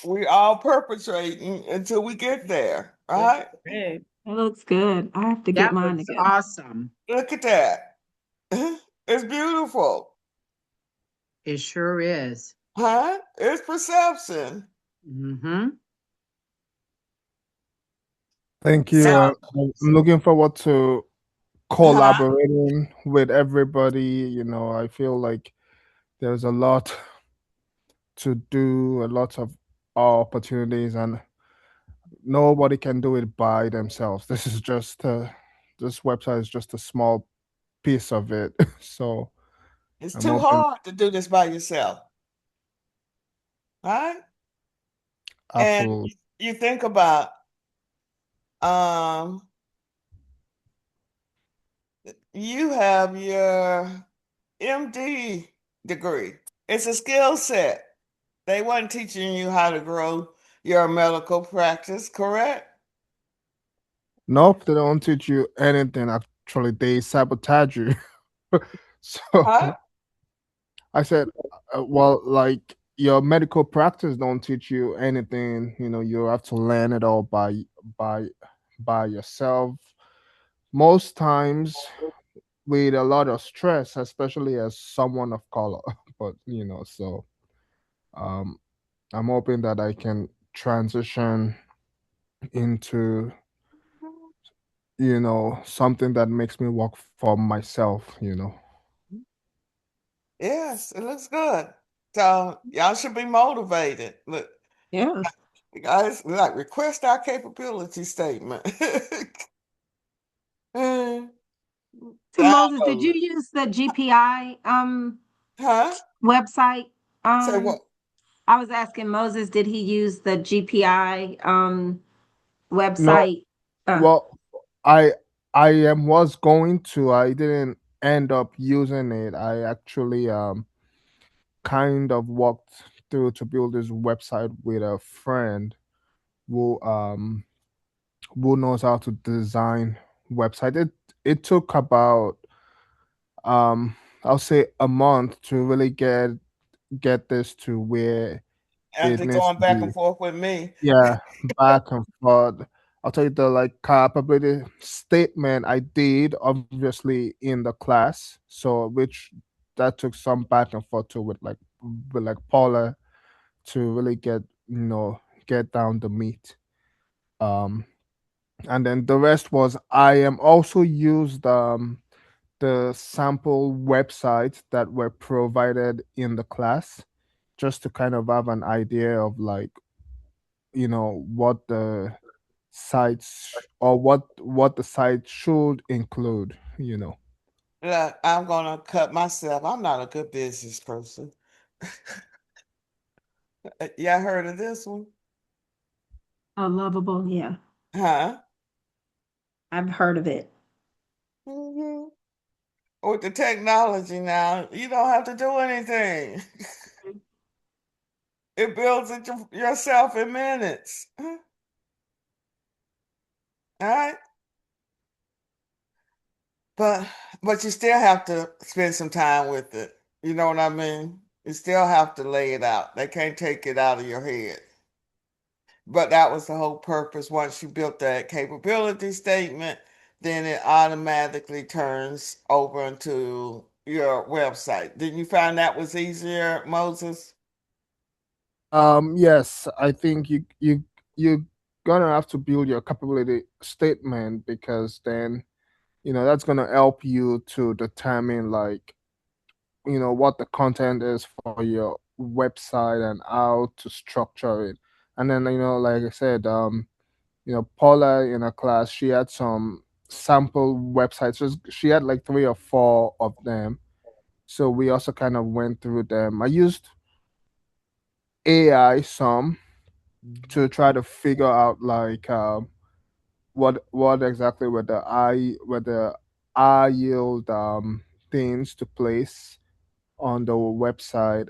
We all perpetrating until we get there, right? It looks good. I have to get mine looks together. awesome. Look at that. It's beautiful. It sure is. Huh? It's perception. Mm-hmm. Thank you. So, I'm looking forward to collaborating with everybody. I feel like there's a lot to do, a lot of opportunities, and nobody can do it by themselves. This website is just a small piece of it. So it's I'm too hoping, hard to do this by yourself. Right? absolutely. And you think about Um, you have your MD degree. It's a skill set. They weren't teaching you how to grow your medical practice, correct? Nope, they don't teach you anything. Actually, they sabotage you. So Huh? I said, well, like your medical practice don't teach you anything. You know, you have to learn it all by by yourself. Most times with a lot of stress, especially as someone of color. But you know, so um, I'm hoping that I can transition into something that makes me work for myself. Yes, it looks good. So y'all should be motivated. Look, Yeah. guys, like request our capability statement. Mm, So Moses, did you download it. use the GPI Huh? website? Say what? I was asking Moses, did he use the GPI No, website? well, I was going to. I didn't end up using it. I actually kind of walked through to build this website with a friend who knows how to design website. It took about I'll say a month to really get this to where it After needs going to back and be. forth with me. Yeah, back and forth. I'll tell you the like capability statement I did obviously in the class, so which that took some back and forth to with like Paula to really get down the meat. Um, and then the rest was I am also used the sample websites that were provided in the class just to kind of have an idea of like what the sites or what the site should include. Look, I'm gonna cut myself. I'm not a good business person. Y'all heard of this one? Oh, Lovable, yeah. Huh? I've heard of it. Hmm. With the technology now, you don't have to do anything. It builds it yourself in minutes. All right. But but you still have to spend some time with it. You know what I mean? You still have to lay it out. They can't take it out of your head. But that was the whole purpose. Once you built that capability statement, then it automatically turns over into your website. Didn't you find that was easier, Moses? Yes, I think you're gonna have to build your capability statement because then that's gonna help you to determine like what the content is for your website and how to structure it. And then like I said, Paula in her class, she had some sample websites. She had like three or four of them. So we also kind of went through them. I used AI some to try to figure out like what exactly were the I yield things to place on the website,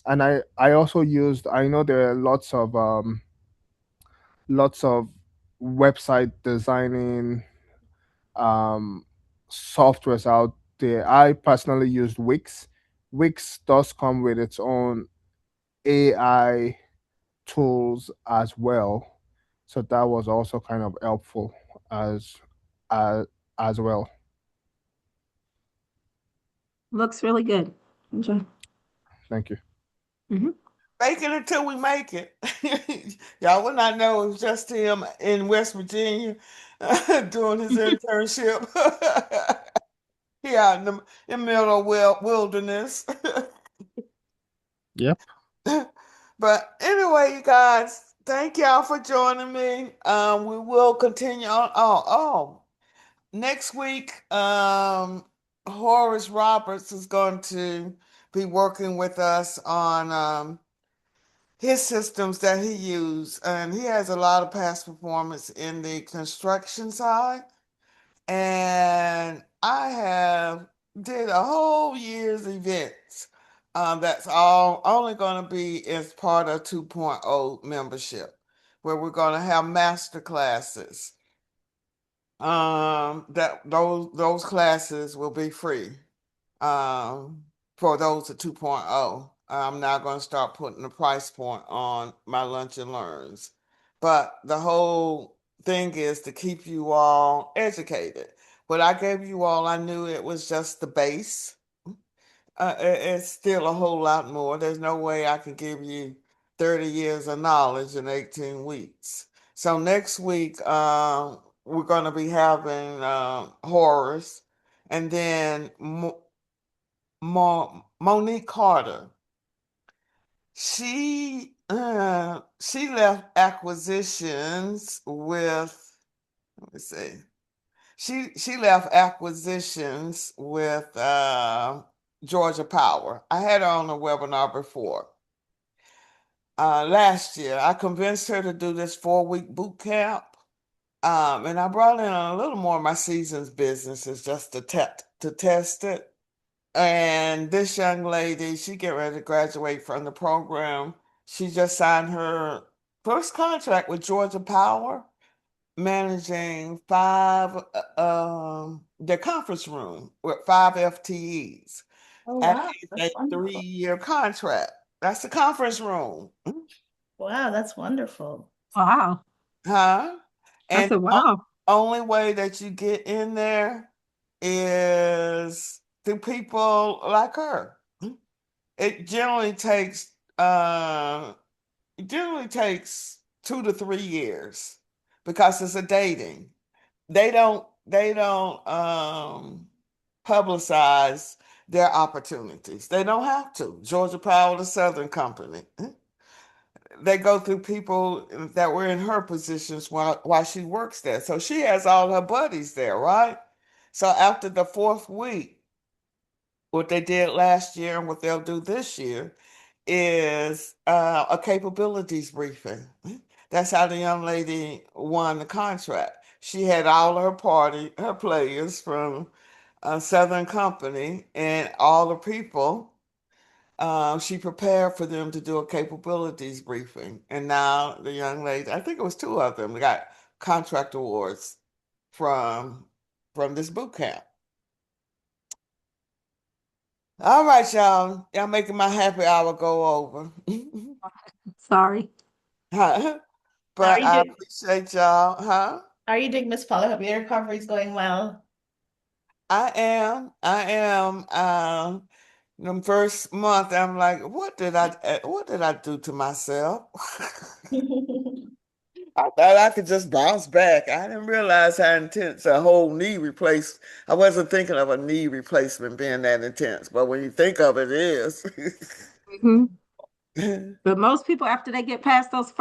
and I also used. I know there are lots of website designing um softwares out there. I personally used Wix. Wix does come with its own AI tools as well, so that was also kind of helpful as as as well. Looks really good. Enjoy. Thank you. Hmm. Fake it until we make it. Y'all would not know it was just him in West Virginia doing his internship. He out in the middle of wilderness. Yep. But anyway, you guys, thank y'all for joining me. We will continue on. Next week, Horace Roberts is going to be working with us on his systems that he used, and he has a lot of past performance in the construction side. And I have did a whole year's events. That's all only going to be as part of 2.0 membership, where we're going to have master classes. That those classes will be free. For those at 2.0. I'm now going to start putting a price point on my lunch and learns. But the whole thing is to keep you all educated. What I gave you all, I knew it was just the base. It's still a whole lot more. There's no way I can give you 30 years of knowledge in 18 weeks. So next week, we're going to be having horrors, and then Monique Carter. She left acquisitions with, let me see. She left acquisitions with Georgia Power. I had her on a webinar before. Last year, I convinced her to do this 4-week boot camp. And I brought in a little more of my seasons businesses just to test it. And this young lady, she get ready to graduate from the program. She just signed her first contract with Georgia Power, managing their conference room with 5 FTEs. Oh, And wow. it's That's a wonderful. 3-year contract. That's the conference room. Wow, that's wonderful. Wow. Huh? I And said, wow. only way that you get in there is through people like her. It generally takes 2 to 3 years because it's a dating. They don't publicize their opportunities. They don't have to. Georgia Power, the Southern Company. They go through people that were in her positions while she works there. So she has all her buddies there, right? So after the 4th week, what they did last year and what they'll do this year is a capabilities briefing. That's how the young lady won the contract. She had all her players from Southern Company and all the people. She prepared for them to do a capabilities briefing. And now the young lady, I think it was 2 of them, got contract awards from this boot camp. All right, y'all. Y'all making my happy hour go over. Sorry. But How are you I doing? appreciate y'all, huh? How are you doing, Miss Paula? Hope your recovery is going well. I am. The first month, I'm like, what did I do to myself? I thought I could just bounce back. I didn't realize how intense a whole knee replace. I wasn't thinking of a knee replacement being that intense, but when you think of it, it is. Mhm. But most people, after they get past those first